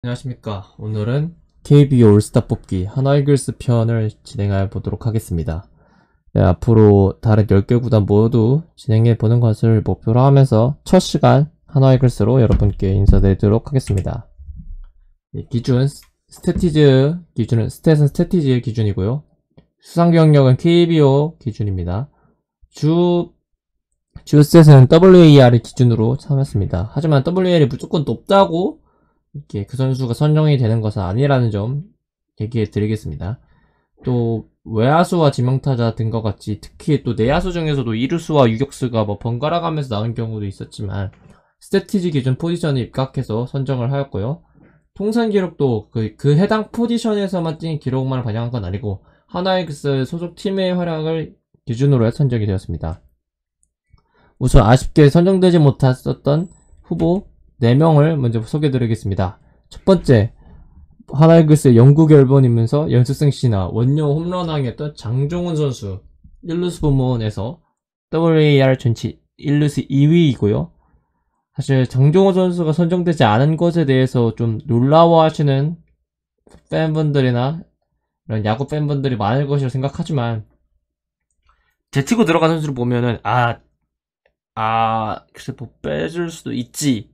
안녕하십니까. 오늘은 KBO 올스타 뽑기 한화이글스 편을 진행해 보도록 하겠습니다. 네, 앞으로 다른 10개 구단 모두 진행해 보는 것을 목표로 하면서 첫 시간 한화이글스로 여러분께 인사드리도록 하겠습니다. 기준, 스태티즈 기준은 스탯은 스태티즈 기준이고요. 수상 경력은 KBO 기준입니다. 주스탯은 WAR을 기준으로 삼았습니다. 하지만 WAR이 무조건 높다고 이렇게 그 선수가 선정이 되는 것은 아니라는 점 얘기해 드리겠습니다. 또 외야수와 지명타자 등과 같이 특히 또 내야수 중에서도 이루수와 유격수가 번갈아 가면서 나온 경우도 있었지만 스태티지 기준 포지션에 입각해서 선정을 하였고요. 통산 기록도 그 해당 포지션에서만 뛴 기록만을 반영한 건 아니고 한화이글스 소속 팀의 활약을 기준으로 선정이 되었습니다. 우선 아쉽게 선정되지 못했었던 후보 4명을 먼저 소개해드리겠습니다. 첫 번째, 한화이글스의 영구 결번이면서 연습생 신화 원료 홈런왕이었던 장종훈 선수 1루수 부문에서 WAR 전치 1루수 2위이고요. 사실 장종훈 선수가 선정되지 않은 것에 대해서 좀 놀라워하시는 팬분들이나 이런 야구 팬분들이 많을 것이라 생각하지만 제치고 들어간 선수를 보면은 글쎄 뭐 빼줄 수도 있지.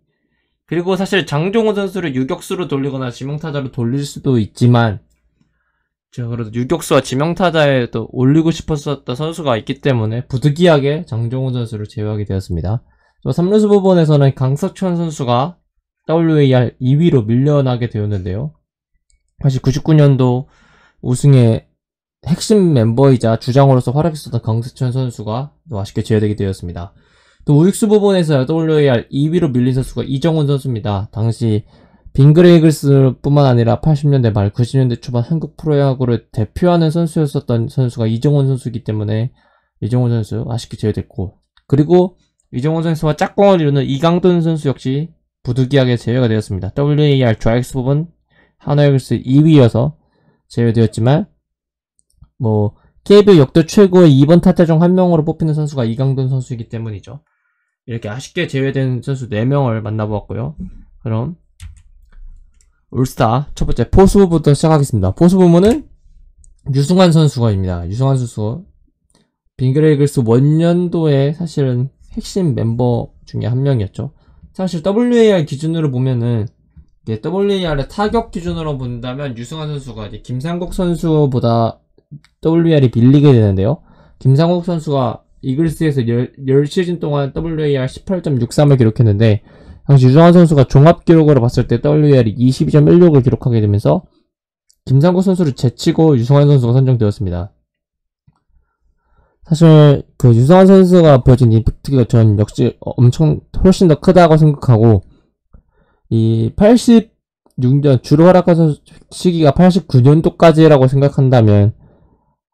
그리고 사실 장종훈 선수를 유격수로 돌리거나 지명타자로 돌릴 수도 있지만 제가 그래도 유격수와 지명타자에 또 올리고 싶었었던 선수가 있기 때문에 부득이하게 장종훈 선수를 제외하게 되었습니다. 또 3루수 부분에서는 강석천 선수가 WAR 2위로 밀려나게 되었는데요. 사실 99년도 우승의 핵심 멤버이자 주장으로서 활약했었던 강석천 선수가 또 아쉽게 제외되게 되었습니다. 또 우익수 부분에서 WAR 2위로 밀린 선수가 이정훈 선수입니다. 당시 빙그레이글스 뿐만 아니라 80년대 말 90년대 초반 한국 프로야구를 대표하는 선수였었던 선수가 이정훈 선수이기 때문에 이정훈 선수 아쉽게 제외됐고, 그리고 이정훈 선수와 짝꿍을 이루는 이강돈 선수 역시 부득이하게 제외가 되었습니다. WAR 좌익수 부분 한화이글스 2위여서 제외되었지만 KBO 역대 최고의 2번 타자 중 한 명으로 뽑히는 선수가 이강돈 선수이기 때문이죠. 이렇게 아쉽게 제외된 선수 4명을 만나보았고요. 그럼 올스타 첫 번째 포수부부터 시작하겠습니다. 포수 부문은 유승환 선수가입니다. 유승환 선수 빙그레이글스 원년도에 사실은 핵심 멤버 중에 한 명이었죠. 사실 WAR 기준으로 보면은 WAR의 타격 기준으로 본다면 유승환 선수가 이제 김상국 선수보다 WAR이 밀리게 되는데요. 김상국 선수가 이글스에서 10시즌 동안 WAR 18.63을 기록했는데 당시 유승환 선수가 종합 기록으로 봤을 때 WAR이 22.16을 기록하게 되면서 김상국 선수를 제치고 유승환 선수가 선정되었습니다. 사실 그 유승환 선수가 보여준 임팩트가 전 역시 훨씬 더 크다고 생각하고, 이 86년 주로 활약한 시기가 89년도까지라고 생각한다면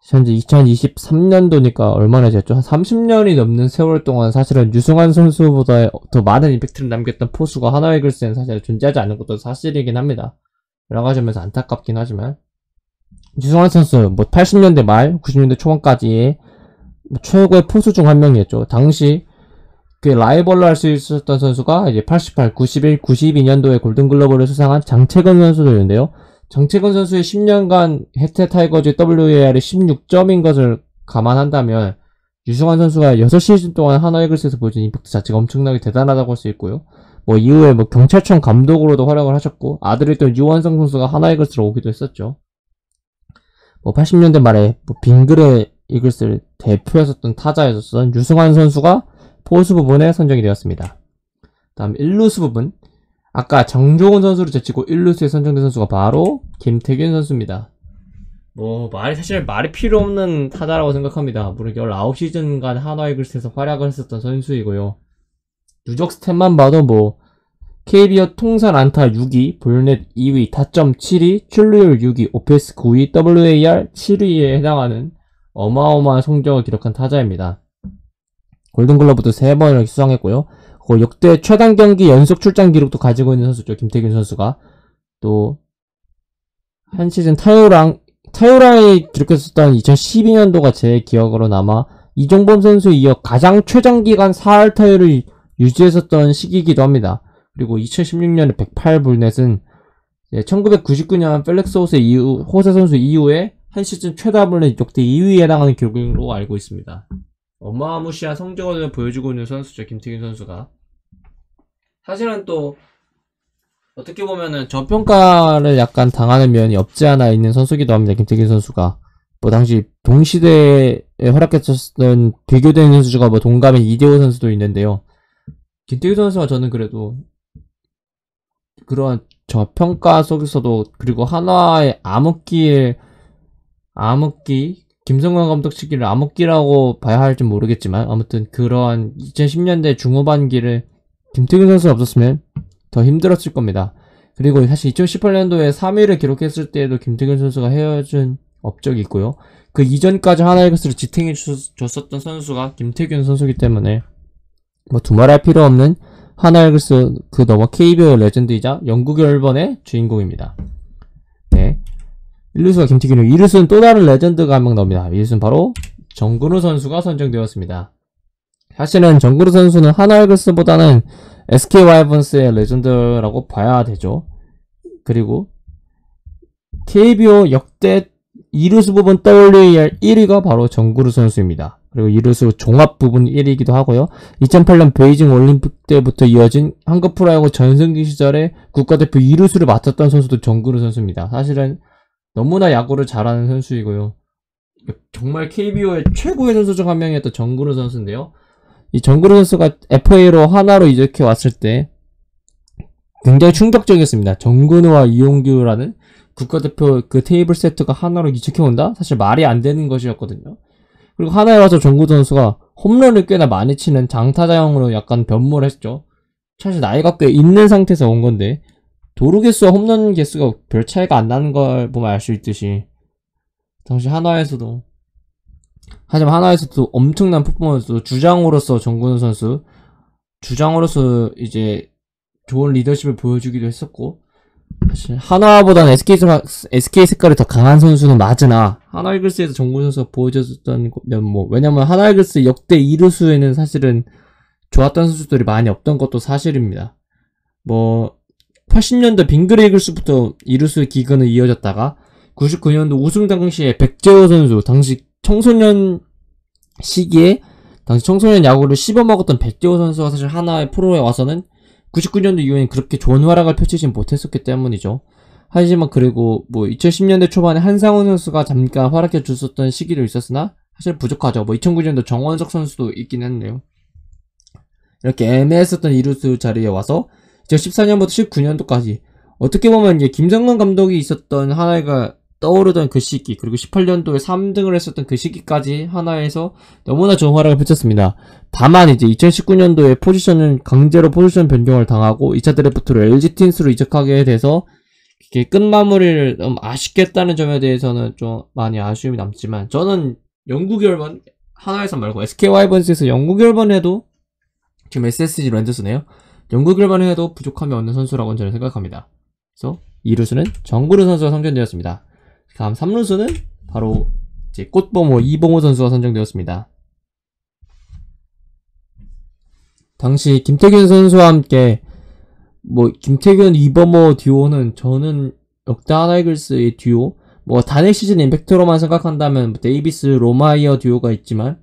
현재 2023년도니까 얼마나 됐죠? 한 30년이 넘는 세월 동안 사실은 유승환 선수보다 더 많은 임팩트를 남겼던 포수가 한화이글스에는 사실 존재하지 않는 것도 사실이긴 합니다. 여러 가지 면에서 안타깝긴 하지만 유승환 선수 80년대 말 90년대 초반까지의 최고의 포수 중 한 명이었죠. 당시 그 라이벌로 할 수 있었던 선수가 이제 88, 91, 92년도에 골든글러브를 수상한 장채근 선수들인데요. 장채근 선수의 10년간 혜태 타이거즈 WAR이 16점인 것을 감안한다면 유승환 선수가 6시즌 동안 한화이글스에서 보여준 임팩트 자체가 엄청나게 대단하다고 할 수 있고요. 이후에 경찰청 감독으로도 활약을 하셨고, 아들이던 유원성 선수가 한화이글스로 오기도 했었죠. 80년대 말에 빙그레 이글스를 대표했었던 타자였었던 유승환 선수가 포수 부분에 선정이 되었습니다. 다음 1루수 부분, 아까 장종훈 선수를 제치고 1루수에 선정된 선수가 바로 김태균 선수입니다. 사실 말이 필요 없는 타자라고 생각합니다. 무려 19시즌간 한화이글스에서 활약을 했었던 선수이고요. 누적 스탯만 봐도 KBO 통산 안타 6위, 볼넷 2위, 타점 7위, 출루율 6위, OPS 9위, WAR 7위에 해당하는 어마어마한 성적을 기록한 타자입니다. 골든글러브도 3번을 수상했고요. 역대 최단 경기 연속 출장 기록도 가지고 있는 선수죠. 김태균 선수가. 또 한 시즌 타율왕이 기록했었던 2012년도가 제 기억으로 남아 이종범 선수에 이어 가장 최장기간 4할 타율을 유지했었던 시기이기도 합니다. 그리고 2016년에 108불넷은 1999년 펠릭스 호세 선수 이후에 한 시즌 최다 불린 역대 2위에 해당하는 기록으로 알고 있습니다. 어마무시한 성적을 보여주고 있는 선수죠, 김태균 선수가. 사실은 또 어떻게 보면은 저평가를 약간 당하는 면이 없지 않아 있는 선수기도 합니다, 김태균 선수가. 뭐 당시 동시대에 활약했었던 비교되는 선수가 뭐 동갑인 이대호 선수도 있는데요. 김태균 선수가 저는 그래도 그런 저평가 속에서도, 그리고 한화의 암흑기, 김성관 감독 시기를 암흑기라고 봐야 할지 모르겠지만, 아무튼 그런 2010년대 중후반기를 김태균 선수가 없었으면 더 힘들었을 겁니다. 그리고 사실 2018년도에 3위를 기록했을 때에도 김태균 선수가 헤어진 업적이 있고요. 그 이전까지 하나이글스를 지탱해 줬었던 선수가 김태균 선수이기 때문에 뭐 두말할 필요 없는 하나이글스 그 넘어 KBO의 레전드이자 영구 결번의 주인공입니다. 네, 1루수가 김태균이고 2루수는 또 다른 레전드가 한 명 나옵니다. 2루수는 바로 정근우 선수가 선정되었습니다. 사실은 정근우 선수는 하나이글스보다는 SK 와이번스의 레전드라고 봐야 되죠. 그리고 KBO 역대 2루수 부분 WAR 1위가 바로 정근우 선수입니다. 그리고 2루수 종합 부분 1위이기도 하고요. 2008년 베이징 올림픽 때부터 이어진 한국 프로야구 전성기 시절에 국가대표 2루수를 맡았던 선수도 정근우 선수입니다. 사실은 너무나 야구를 잘하는 선수이고요. 정말 KBO의 최고의 선수 중 한 명이었던 정근우 선수인데요. 이 정근우 선수가 FA로 하나로 이적해 왔을 때 굉장히 충격적이었습니다. 정근우와 이용규라는 국가대표 그 테이블 세트가 하나로 이적해 온다? 사실 말이 안 되는 것이었거든요. 그리고 하나에 와서 정근우 선수가 홈런을 꽤나 많이 치는 장타자형으로 약간 변모를 했죠. 사실 나이가 꽤 있는 상태에서 온 건데 도루 개수와 홈런 개수가 별 차이가 안 나는 걸 보면 알 수 있듯이 당시 하나에서도, 하지만 하나에서도 엄청난 퍼포먼스, 주장으로서 정근우 선수 주장으로서 이제 좋은 리더십을 보여주기도 했었고, 사실 하나보다는 SK 색깔이 더 강한 선수는 맞으나 하나이글스에서 정근우 선수가 보여줬던 면 뭐, 왜냐면 하나이글스 역대 2루수에는 사실은 좋았던 선수들이 많이 없던 것도 사실입니다. 뭐 80년도 빙그레 이글스부터 2루수 기근은 이어졌다가 99년도 우승 당시에 백재호 선수, 당시 청소년 시기에 당시 청소년 야구를 씹어먹었던 백재호 선수가 사실 하나의 프로에 와서는 99년도 이후에는 그렇게 좋은 활약을 펼치진 못했었기 때문이죠. 하지만 그리고 뭐 2010년대 초반에 한상훈 선수가 잠깐 활약해 줬었던 시기도 있었으나 사실 부족하죠. 뭐 2009년도 정원석 선수도 있긴 했네요. 이렇게 애매했었던 이루스 자리에 와서 2014년부터 19년도까지 어떻게 보면 이제 김성관 감독이 있었던 하나가 떠오르던 그 시기, 그리고 18년도에 3등을 했었던 그 시기까지 하나에서 너무나 좋은 활약을 펼쳤습니다. 다만 이제 2019년도에 강제로 포지션 변경을 당하고 2차 드래프트로 LG 트윈스로 이적하게 돼서 이게 끝마무리를 너무 아쉽게 했다는 점에 대해서는 좀 많이 아쉬움이 남지만, 저는 영구 결번, 하나에서 말고 SK 와이번스에서 영구 결번해도, 지금 SSG 랜더스네요. 영구 결번해도 부족함이 없는 선수라고 저는 생각합니다. 그래서 2루수는 정근우 선수가 선정되었습니다. 다음 3루수는 바로 이제 꽃보모 이봉호 선수가 선정되었습니다. 당시 김태균 선수와 함께 뭐 김태균 이범호 듀오는 저는 역대 하나이글스의 듀오, 뭐 단일 시즌 임팩트로만 생각한다면 데이비스 로마이어 듀오가 있지만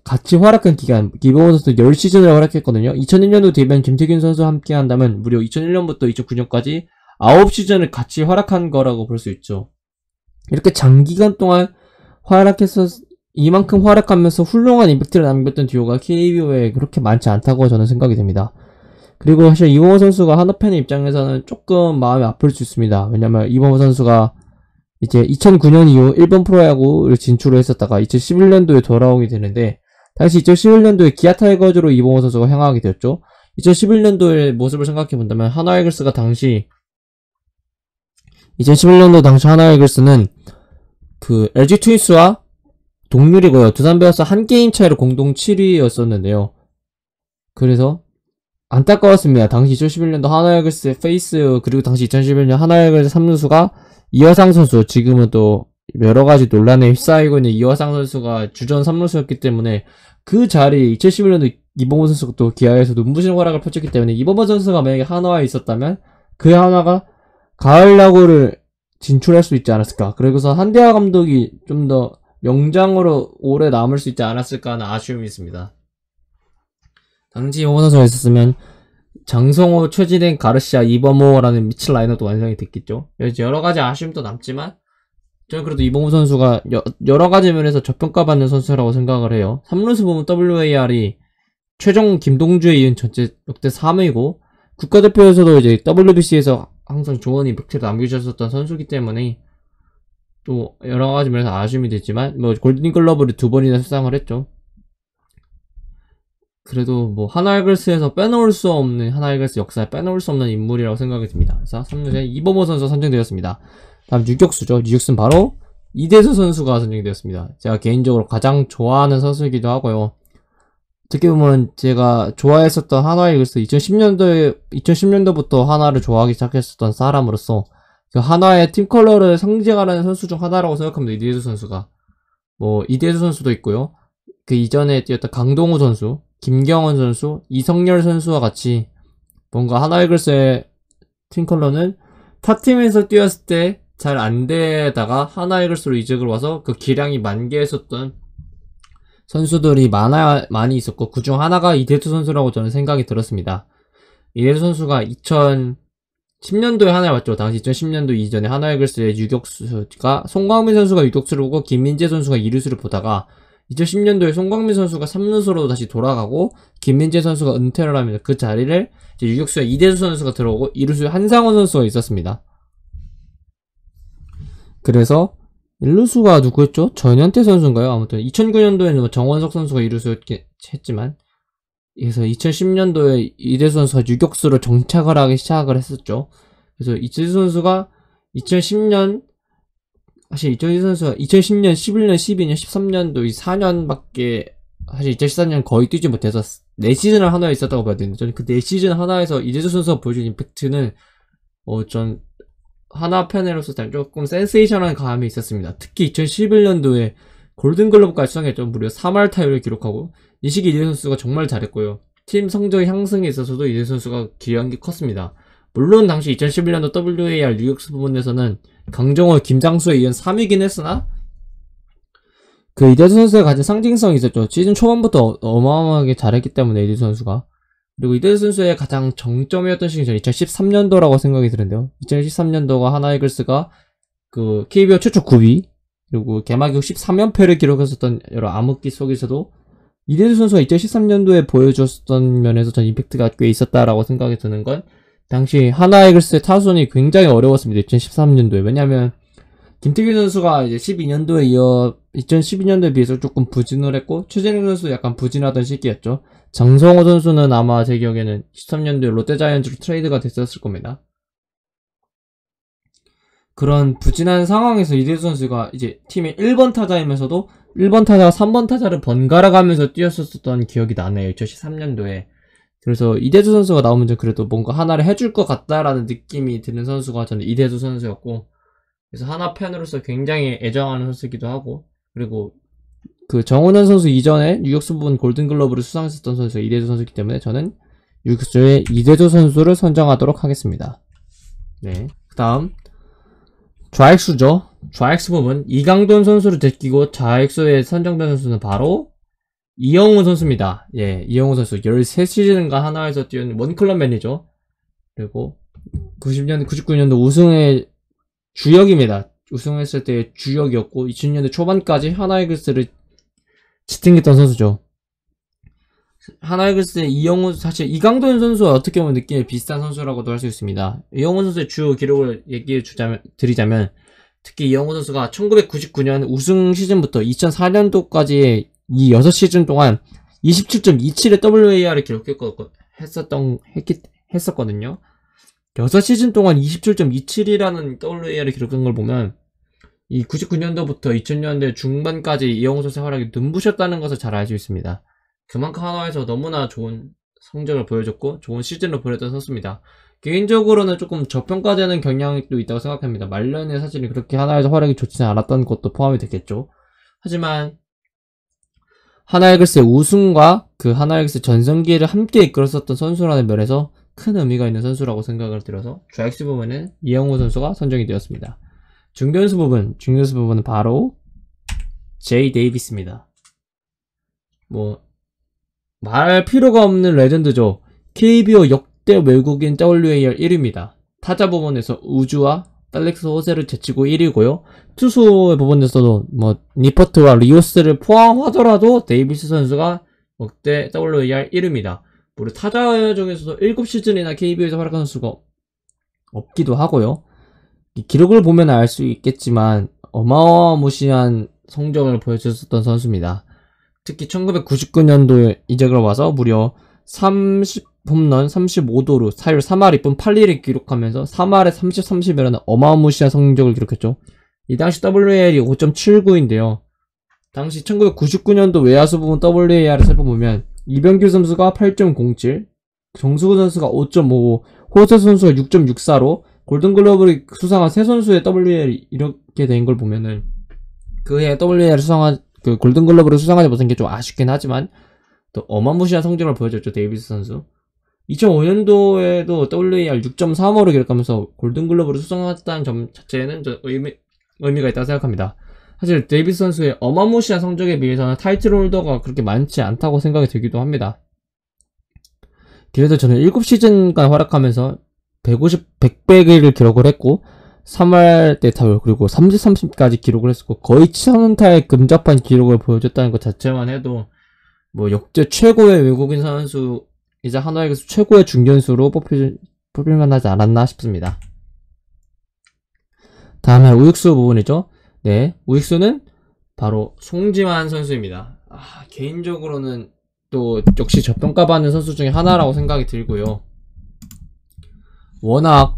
같이 활약한 기간, 이범호 선수 10시즌을 활약했거든요. 2001년도 데뷔한 김태균 선수와 함께 한다면 무려 2001년부터 2009년까지 9시즌을 같이 활약한 거라고 볼 수 있죠. 이렇게 장기간 동안 이만큼 활약하면서 훌륭한 임팩트를 남겼던 듀오가 KBO에 그렇게 많지 않다고 저는 생각이 됩니다. 그리고 사실 이범호 선수가 하나 팬의 입장에서는 조금 마음이 아플 수 있습니다. 왜냐면 이범호 선수가 이제 2009년 이후 일본 프로야구를 진출을 했었다가 2011년도에 돌아오게 되는데, 당시 2011년도에 기아 타이거즈로 이범호 선수가 향하게 되었죠. 2011년도의 모습을 생각해본다면 하나이글스가 당시 2011년도 당시 하나이글스는 그 LG 트윈스와 동률이고요. 두산 베어스 한 게임 차이로 공동 7위였었는데요. 그래서 안타까웠습니다. 당시 2011년도 하나이글스의 페이스, 그리고 당시 2011년 하나이글스 3루수가 이화상 선수, 지금은 또 여러가지 논란에 휩싸이고 있는 이화상 선수가 주전 3루수였기 때문에 그 자리에 2011년도 이범호 선수가 또 기아에서 눈부신 활약을 펼쳤기 때문에 이범호 선수가 만약에 하나에 있었다면 그 하나가 가을 야구를 진출할 수 있지 않았을까. 그리고서 한대하 감독이 좀 더 명장으로 오래 남을 수 있지 않았을까 하는 아쉬움이 있습니다. 당시 이범호 선수가 있었으면 장성호, 최진행, 가르시아, 이범호라는 미칠 라인업도 완성이 됐겠죠. 여러가지 아쉬움도 남지만 저는 그래도 이범호 선수가 여러가지 면에서 저평가받는 선수라고 생각을 해요. 3루수 보면 WAR이 최종 김동주에 이은 전체 역대 3위고 국가대표에서도 이제 WBC에서 항상 좋은 임팩트를 남겨주셨던 선수이기 때문에 또 여러가지 면에서 아쉬움이 됐지만 뭐 골든글러브를 2번이나 수상을 했죠. 그래도 뭐 하나이글스에서 빼놓을 수 없는, 하나이글스 역사에 빼놓을 수 없는 인물이라고 생각이 듭니다. 그래서 3루수에 이범호 선수가 선정되었습니다. 다음 유격수죠. 유격수는 바로 이대수 선수가 선정이 되었습니다. 제가 개인적으로 가장 좋아하는 선수이기도 하고요. 어떻게 보면 제가 좋아했었던 한화이글스 2010년도부터 한화를 좋아하기 시작했었던 사람으로서 그 한화의 팀 컬러를 상징하는 선수 중 하나라고 생각합니다. 이대수 선수가. 뭐 이대수 선수도 있고요. 그 이전에 뛰었던 강동우 선수, 김경원 선수, 이성열 선수와 같이 뭔가 한화이글스의 팀 컬러는 타 팀에서 뛰었을 때 잘 안 되다가 하나이글스로 이적을 와서 그 기량이 만개했었던 선수들이 많이 있었고 그중 하나가 이대수 선수라고 저는 생각이 들었습니다. 이대수 선수가 2010년도에 하나에 왔죠. 당시 2010년도 이전에 하나이글스의 유격수가 송광민 선수가 유격수를 보고 김민재 선수가 2루수를 보다가 2010년도에 송광민 선수가 3루수로 다시 돌아가고 김민재 선수가 은퇴를 하면서 그 자리를 이제 유격수에 이대수 선수가 들어오고 2루수에 한상원 선수가 있었습니다. 그래서 1루수가 누구였죠? 전현태 선수인가요? 아무튼 2009년도에는 정원석 선수가 2루수였긴 했지만 그래서 2010년도에 이대수 선수가 유격수로 정착을 하기 시작을 했었죠. 그래서 이대수 선수가 2010년 2010년, 11년, 12년, 13년도 이 4년밖에 사실 2014년 거의 뛰지 못해서 4시즌을 하나에 있었다고 봐야 되는데 저는 그 4시즌 하나에서 이대수 선수가 보여준 임팩트는 전 하나 팬으로서 조금 센세이션한 감이 있었습니다. 특히 2011년도에 골든글러브까지 수상했죠. 무려 3할 타율을 기록하고 이 시기 이대수 선수가 정말 잘했고요. 팀 성적 향상에 있어서도 이대수 선수가 기여한 게 컸습니다. 물론 당시 2011년도 WAR 유격수 부분에서는 강정호, 김장수에 이은 3위긴 했으나 그 이대수 선수가 가진 상징성이 있었죠. 시즌 초반부터 어마어마하게 잘했기 때문에 이대수 선수가. 그리고 이대수 선수의 가장 정점이었던 시즌이 2013년도라고 생각이 드는데요. 2013년도가 하나이글스가 그 KBO 최초 9위 그리고 개막 이후 13연패를 기록했었던 여러 암흑기 속에서도 이대수 선수가 2013년도에 보여줬던 면에서 전 임팩트가 꽤 있었다라고 생각이 드는 건 당시 하나이글스의 타선이 굉장히 어려웠습니다. 2013년도에. 왜냐면 김태균 선수가 이제 2012년도에 비해서 조금 부진을 했고 최진행 선수도 약간 부진하던 시기였죠. 장성호 선수는 아마 제 기억에는 13년도에 롯데자이언츠로 트레이드가 됐었을 겁니다. 그런 부진한 상황에서 이대수 선수가 이제 팀의 1번 타자이면서도 1번 타자와 3번 타자를 번갈아 가면서 뛰었었던 기억이 나네요. 2013년도에. 그래서 이대수 선수가 나오면 좀 그래도 뭔가 하나를 해줄 것 같다라는 느낌이 드는 선수가 저는 이대수 선수였고 그래서 하나 팬으로서 굉장히 애정하는 선수이기도 하고 그리고 그 정훈현 선수 이전에 유격수 부분 골든글러브를 수상했었던 선수가 이대수 선수이기 때문에 저는 유격수의 이대수 선수를 선정하도록 하겠습니다. 네. 그 다음 좌익수죠. 좌익수 부분 이강돈 선수를 제끼고 좌익수에 선정된 선수는 바로 이영훈 선수입니다. 예, 이영훈 선수 13시즌인가 하나에서 뛰었는 원클럽맨이죠. 그리고 90년도, 99년도 우승의 주역입니다. 우승했을 때 주역이었고 2000년대 초반까지 하나이글스를 지탱했던 선수죠. 하나이글스의 이영훈, 사실 이강돈 선수와 어떻게 보면 느낌이 비슷한 선수라고도 할 수 있습니다. 이영훈 선수의 주 기록을 드리자면 특히 이영훈 선수가 1999년 우승 시즌부터 2004년도까지의 이 6시즌 동안 27.27의 WAR을 했었거든요. 6시즌 동안 27.27이라는 WAR을 기록한 걸 보면 이 99년도부터 2000년대 중반까지 이영훈 선수의 활약이 눈부셨다는 것을 잘 알 수 있습니다. 그만큼 한화에서 너무나 좋은 성적을 보여줬고 좋은 시즌을 보냈던 선수입니다. 개인적으로는 조금 저평가되는 경향도 있다고 생각합니다. 말년에 사실 그렇게 한화에서 활약이 좋지는 않았던 것도 포함이 됐겠죠. 하지만 하나이글스의 우승과 그 하나이글스 전성기를 함께 이끌었었던 선수라는 면에서 큰 의미가 있는 선수라고 생각을 들어서 좌익수 부분은 이영호 선수가 선정이 되었습니다. 중견수 부분은 바로 제이 데이비스입니다. 뭐 말할 필요가 없는 레전드죠. KBO 역대 외국인 WAR 1위입니다. 타자 부분에서 우주와 펠릭스 호세를 제치고 1위고요. 투수의 부분에서도 뭐 니퍼트와 리오스를 포함하더라도 데이비스 선수가 역대 WAR 1위입니다. 우리 타자 중에서도 7시즌이나 KBO에서 활약한 선수가 없기도 하고요. 이 기록을 보면 알 수 있겠지만 어마어마무시한 성적을 보여줬었던 선수입니다. 특히 1999년도에 이적을 와서 무려 30홈런 35도루 타율 3할 2분 8리를 기록하면서 3할에 30이라는 어마무시한 성적을 기록했죠. 이 당시 WAR이 5.79인데요. 당시 1999년도 외야수 부분 WAR을 살펴보면 이병규 선수가 8.07, 정수구 선수가 5.55, 호세 선수가 6.64로 골든글러브를 수상한 세 선수의 WAR이 이렇게 된 걸 보면은 그해 WAR을 골든글러브를 수상하지 못한 게 좀 아쉽긴 하지만 또 어마무시한 성적을 보여줬죠. 데이비스 선수. 2005년도에도 WAR 6.35를 기록하면서 골든글러브를 수상했다는 점 자체에는 의미가 있다고 생각합니다. 사실 데이비스 선수의 어마무시한 성적에 비해서는 타이틀 홀더가 그렇게 많지 않다고 생각이 들기도 합니다. 그래도 저는 7시즌간 활약하면서 100배를 기록을 했고 3할 때 타율 그리고 30까지 기록을 했었고 거의 1000타에 근접한 기록을 보여줬다는 것 자체만 해도 뭐 역대 최고의 외국인 선수이자 하나이글스 최고의 중견수로 뽑힐만 하지 않았나 싶습니다. 다음에 우익수 부분이죠. 네, 우익수는 바로 송지만 선수입니다. 개인적으로는 또 역시 저평가받는 선수 중에 하나라고 생각이 들고요. 워낙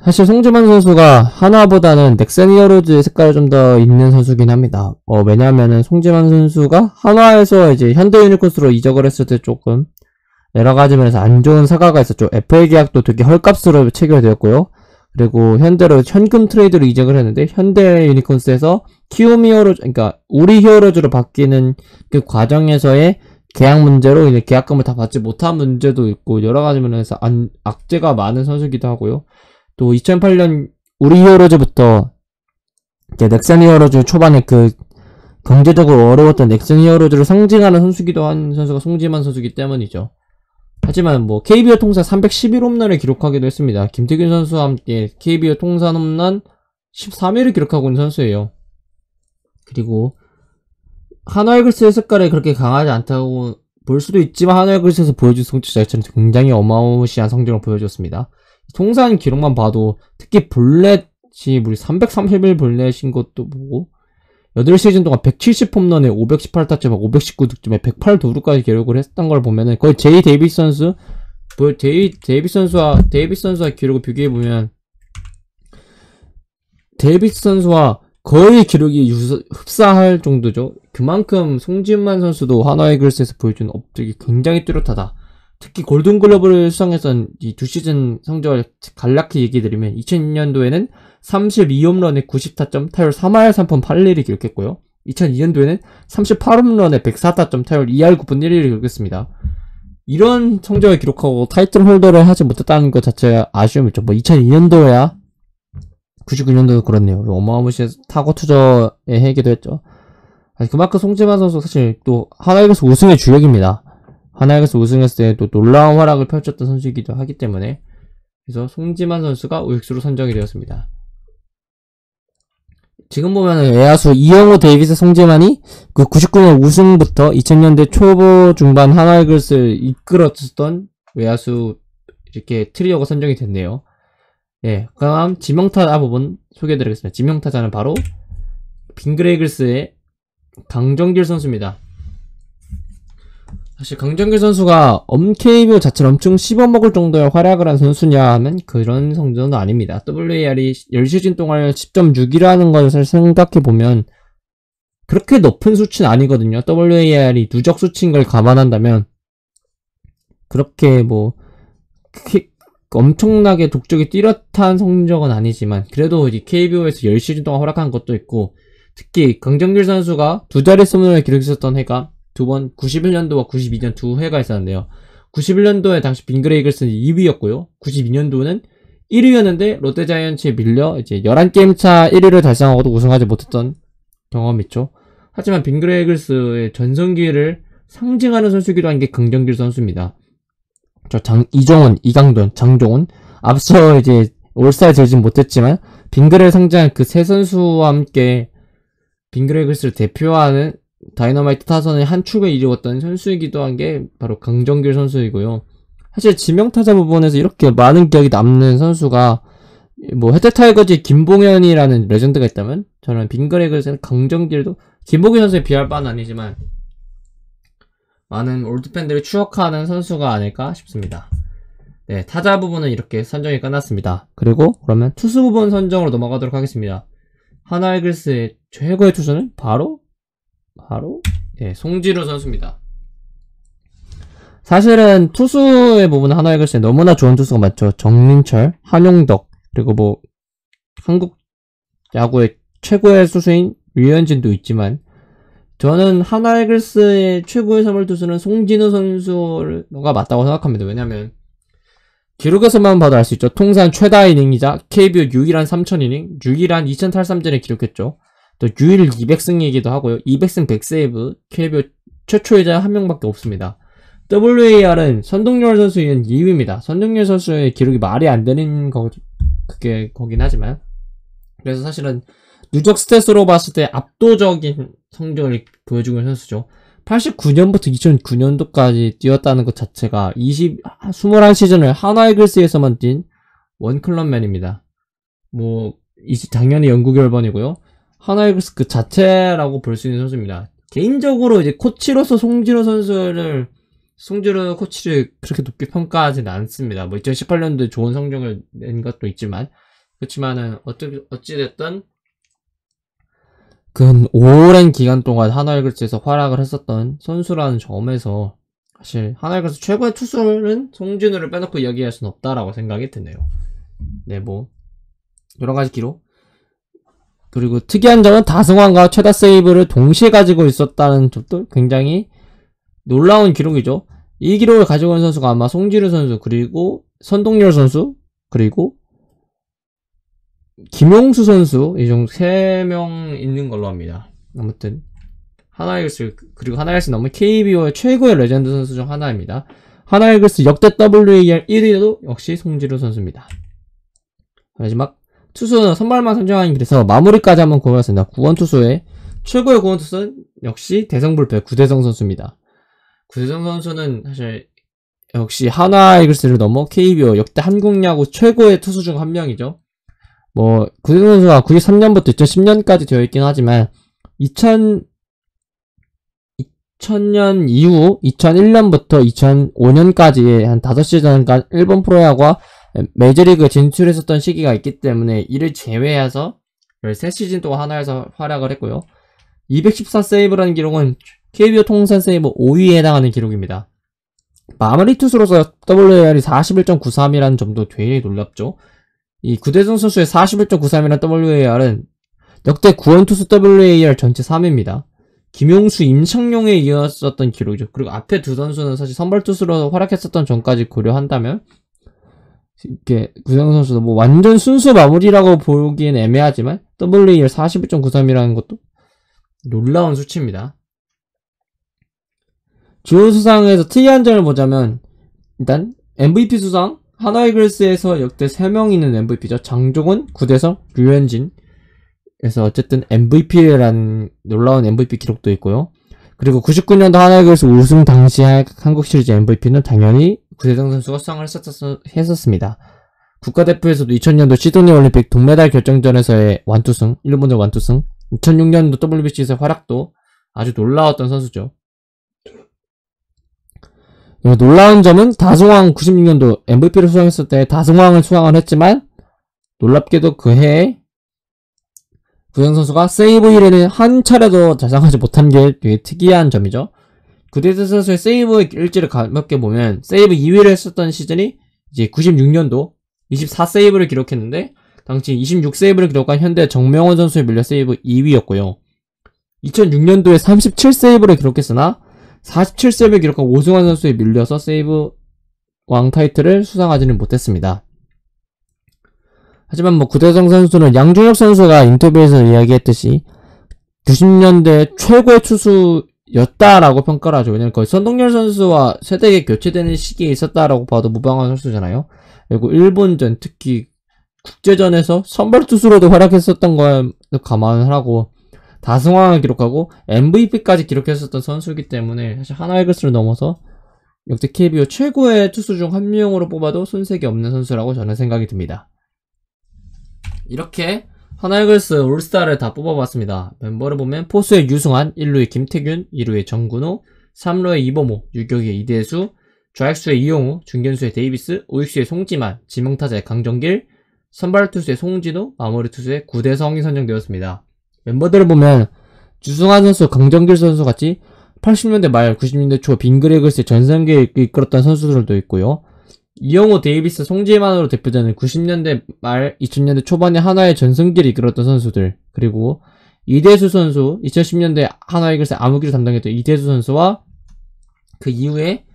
사실 송지만 선수가 하나보다는 넥센 히어로즈의 색깔이 좀 더 있는 선수긴 합니다. 왜냐하면은 송지만 선수가 한화에서 이제 현대 유니콘스로 이적을 했을 때 조금 여러 가지 면에서 안 좋은 사과가 있었죠. FA 계약도 되게 헐값으로 체결되었고요. 그리고 현대로 현금 트레이드로 이적을 했는데 현대 유니콘스에서 키움 히어로즈, 그러니까 우리 히어로즈로 바뀌는 그 과정에서의 계약 문제로 이제 계약금을 다 받지 못한 문제도 있고 여러 가지 면에서 악재가 많은 선수이기도 하고요. 또 2008년 우리 히어로즈부터 이제 넥센 히어로즈 초반에 그 경제적으로 어려웠던 넥센 히어로즈를 상징하는 선수기도 한 선수가 송지만 선수이기 때문이죠. 하지만 뭐 KBO 통산 311홈런을 기록하기도 했습니다. 김태균 선수와 함께 KBO 통산 홈런 13위를 기록하고 있는 선수예요. 그리고 한화이글스의 색깔이 그렇게 강하지 않다고 볼 수도 있지만 한화이글스에서 보여준 성적 자체는 굉장히 어마무시한 성적을 보여줬습니다. 통산 기록만 봐도 특히 볼넷이 우리 331 볼넷인 것도 보고 8시즌 동안 170홈런에 518타점에 519득점에 108도루까지 기록을 했던 걸 보면은 거의 제이 데이비스 선수와 기록을 비교해보면 데이비스 선수와 거의 기록이 흡사할 정도죠. 그만큼 송지만 선수도 한화이글스에서 보여준 업적이 굉장히 뚜렷하다. 특히 골든글러브를 수상했던 이 2시즌 성적을 간략히 얘기해드리면 2002년도에는 32홈런에 90타점, 타율 3할 3푼 8리를 기록했고요. 2002년도에는 38홈런에 104타점, 타율 2할 9푼 1리를 기록했습니다. 이런 성적을 기록하고 타이틀 홀더를 하지 못했다는 것 자체가 아쉬움이 있죠. 뭐 2002년도야 99년도도 그렇네요. 어마어마시한 타고 투저의 해기도 했죠. 그만큼 송지만 선수 사실 또 하나이글스 우승의 주역입니다. 하나이글스 우승했을 때 또 놀라운 활약을 펼쳤던 선수이기도 하기 때문에 그래서 송지만 선수가 우익수로 선정이 되었습니다. 지금 보면은 외야수 이영호, 데이비스, 송지만이 그 99년 우승부터 2000년대 초보 중반 하나이글스를 이끌었던 외야수 이렇게 트리오가 선정이 됐네요. 예, 그럼 지명타자 부분 소개해드리겠습니다. 지명타자는 바로 빙그레이글스의 강정길 선수입니다. 사실 강정길 선수가 KBO 자체를 엄청 씹어먹을 정도의 활약을 한 선수냐 하면 그런 성적은 아닙니다. WAR이 10시즌 동안 10.6이라는 것을 생각해보면 그렇게 높은 수치는 아니거든요. WAR이 누적 수치인 걸 감안한다면 그렇게 뭐 엄청나게 독적이 뚜렷한 성적은 아니지만 그래도 이제 KBO에서 10시즌 동안 활약한 것도 있고 특히 강정길 선수가 두 자릿수 홈런을 기록했었던 해가 두 번 91년도와 92년 두 해가 있었는데요. 91년도에 당시 빙그레 이글스는 2위였고요. 92년도는 1위였는데 롯데자이언츠에 밀려 이제 11게임 차 1위를 달성하고도 우승하지 못했던 경험이 있죠. 하지만 빙그레 이글스의 전성기를 상징하는 선수이기도 한 게 긍정길 선수입니다. 이정훈, 이강돈, 장종훈 앞서 이제 올스타에 들진 못했지만 빙그레를 상징한 그 세 선수와 함께 빙그레 이글스를 대표하는 다이너마이트 타선의 한 축을 이루었던 선수이기도 한 게 바로 강정길 선수이고요. 사실 지명타자 부분에서 이렇게 많은 기억이 남는 선수가 뭐 혜태타이거즈의 김봉현이라는 레전드가 있다면 저는 빙그레 이글스는 강정길도 김봉현 선수에 비할 바는 아니지만 많은 올드팬들이 추억하는 선수가 아닐까 싶습니다. 네, 타자 부분은 이렇게 선정이 끝났습니다. 그리고 그러면 투수 부분 선정으로 넘어가도록 하겠습니다. 하나 이글스의 최고의 투수는 바로 예, 송지루 선수입니다. 사실은 투수의 부분은 하나 이글스에 너무나 좋은 투수가 많죠. 정민철, 한용덕, 그리고 뭐 한국 야구의 최고의 투수인 류현진도 있지만 저는 하나 이글스의 최고의 선발 투수는 송진우 선수가 맞다고 생각합니다. 왜냐면 기록에서만 봐도 알 수 있죠. 통산 최다 이닝이자 KBO 유일한 3000이닝, 유일한 2000 탈삼진을 기록했죠. 또 유일 200승이기도 하고요. 200승 100세이브, KBO 최초이자 한 명밖에 없습니다. WAR은 선동열 선수인 2위입니다. 선동열 선수의 기록이 말이 안 되는 그게 거긴 하지만 그래서 사실은 누적 스탯으로 봤을 때 압도적인 성적을 보여주고 있는 선수죠. 89년부터 2009년도까지 뛰었다는 것 자체가 21시즌을 하나 이글스에서만 뛴 원클럽맨입니다. 뭐 당연히 영국 열번이고요. 하나 이글스 그 자체라고 볼 수 있는 선수입니다. 개인적으로 이제 코치로서 송진호 코치를 그렇게 높게 평가하지는 않습니다. 뭐 2018년도에 좋은 성적을 낸 것도 있지만 그렇지만은 어찌됐든 그 오랜 기간 동안 하나 이글스에서 활약을 했었던 선수라는 점에서 사실 하나 이글스 최고의 투수는 송진우를 빼놓고 이야기할 수는 없다라고 생각이 드네요. 네, 뭐 여러가지 기록 그리고 특이한 점은 다승왕과 최다 세이브를 동시에 가지고 있었다는 점도 굉장히 놀라운 기록이죠. 이 기록을 가지고 있는 선수가 아마 송진우 선수 그리고 선동열 선수 그리고 김용수 선수 이 정도 3명 있는 걸로 합니다. 아무튼 하나 이글스 그리고 하나 이글스 넘은 KBO의 최고의 레전드 선수 중 하나입니다. 하나 이글스 역대 WAR 1위도 역시 송진우 선수입니다. 마지막 투수는 선발만 선정하는 길에서 마무리까지 한번 고르겠습니다. 구원투수의 최고의 구원투수는 역시 대성불패 구대성 선수입니다. 구대성 선수는 사실 역시 하나 이글스를 넘어 KBO 역대 한국야구 최고의 투수 중 한 명이죠. 뭐 구대성 선수가 93년부터 2010년까지 되어 있긴 하지만 2000년 이후 2001년부터 2005년까지 한 5시즌간 일본 프로야구와 메이저리그에 진출했었던 시기가 있기 때문에 이를 제외해서 13시즌 동안 하나에서 활약을 했고요. 214세이브라는 기록은 KBO 통산 세이브 5위에 해당하는 기록입니다. 마무리 투수로서 WAR이 41.93이라는 점도 되게 놀랍죠. 이 구대성 선수의 41.93이라는 WAR은 역대 구원투수 WAR 전체 3위입니다. 김용수, 임창용에 이었었던 기록이죠. 그리고 앞에 두 선수는 사실 선발투수로 활약했었던 전까지 고려한다면 이렇게 구대성 선수도 뭐 완전 순수 마무리라고 보기엔 애매하지만 WAR 41.93이라는 것도 놀라운 수치입니다. 주요 수상에서 특이한 점을 보자면 일단 MVP 수상 하나 이글스에서 역대 3명 있는 MVP죠. 장종훈, 구대성, 류현진 그래서 어쨌든 MVP라는 놀라운 MVP 기록도 있고요. 그리고 99년도 하나 이글스 우승 당시 한국 시리즈 MVP는 당연히 구대성 선수가 수상을 했었습니다. 국가대표에서도 2000년도 시드니 올림픽 동메달 결정전에서의 완투승, 일본전 완투승, 2006년도 WBC에서 활약도 아주 놀라웠던 선수죠. 놀라운 점은 다승왕 96년도 MVP를 수상했을 때 다승왕을 수상을 했지만 놀랍게도 그 해에 구대성 선수가 세이브 1위는 한 차례도 달성하지 못한 게 되게 특이한 점이죠. 구대성 선수의 세이브 일지를 가볍게 보면 세이브 2위를 했었던 시즌이 이제 96년도 24세이브를 기록했는데 당시 26세이브를 기록한 현대 정명원 선수에 밀려 세이브 2위였고요. 2006년도에 37세이브를 기록했으나 47세이브를 기록한 오승환 선수에 밀려서 세이브 왕 타이틀을 수상하지는 못했습니다. 하지만 구대성 선수는 양준혁 선수가 인터뷰에서 이야기했듯이 90년대 최고의 투수였다라고 평가를 하죠. 왜냐면 거의 선동열 선수와 세대에 교체되는 시기에 있었다라고 봐도 무방한 선수잖아요. 그리고 일본전, 특히 국제전에서 선발 투수로도 활약했었던 걸 감안을 하고 다승왕을 기록하고 MVP까지 기록했었던 선수이기 때문에 사실 하나이글스를 넘어서 역대 KBO 최고의 투수 중 한 명으로 뽑아도 손색이 없는 선수라고 저는 생각이 듭니다. 이렇게 하나이글스 올스타를 다 뽑아봤습니다. 멤버를 보면 포수의 유승환, 1루의 김태균, 2루의 정근호, 3루의 이범호, 유격의 이대수, 좌익수의 이용우, 중견수의 데이비스, 우익수의 송지만, 지명타자의 강정길, 선발투수의 송진우, 마무리투수의 구대성이 선정되었습니다. 멤버들을 보면 유승환 선수, 강정길 선수 같이 80년대 말 90년대 초 빙그레이글스의 전성기를 이끌었던 선수들도 있고요. 이영호, 데이비스, 송지만으로 대표되는 90년대 말 2000년대 초반에 하나의 전성기를 이끌었던 선수들, 그리고 이대수 선수, 2010년대 하나이글스의 암흑기를 담당했던 이대수 선수와 그 이후에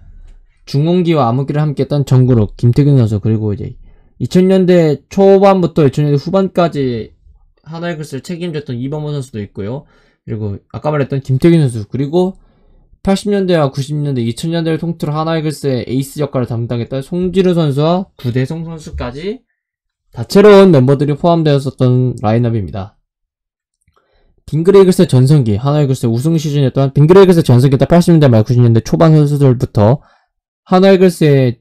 중원기와 암흑기를 함께했던 정근호, 김태균 선수, 그리고 이제 2000년대 초반부터 2000년대 후반까지 하나이글스를 책임졌던 이범호 선수도 있고요. 그리고 아까 말했던 김태균 선수, 그리고 80년대와 90년대, 2000년대를 통틀어 하나이글스의 에이스 역할을 담당했던 송지르 선수와 구대성 선수까지 다채로운 멤버들이 포함되었었던 라인업입니다. 빙그레이글스의 전성기, 하나이글스의 우승 시즌이었던 빙그레이글스의 전성기였던 80년대 말 90년대 초반 선수들부터 하나이글스의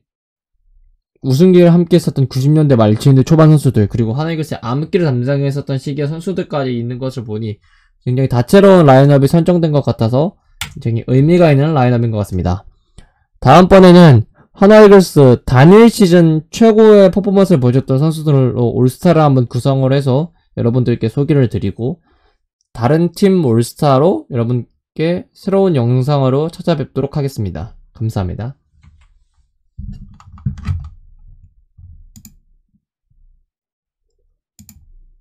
우승기를 함께 했었던 90년대 말 2000년대 초반 선수들, 그리고 하나이글스의 암흑기를 담당했었던 시기의 선수들까지 있는 것을 보니 굉장히 다채로운 라인업이 선정된 것 같아서 굉장히 의미가 있는 라인업인 것 같습니다. 다음번에는 하나이글스 단일 시즌 최고의 퍼포먼스를 보여줬던 선수들로 올스타를 한번 구성을 해서 여러분들께 소개를 드리고 다른 팀 올스타로 여러분께 새로운 영상으로 찾아뵙도록 하겠습니다. 감사합니다.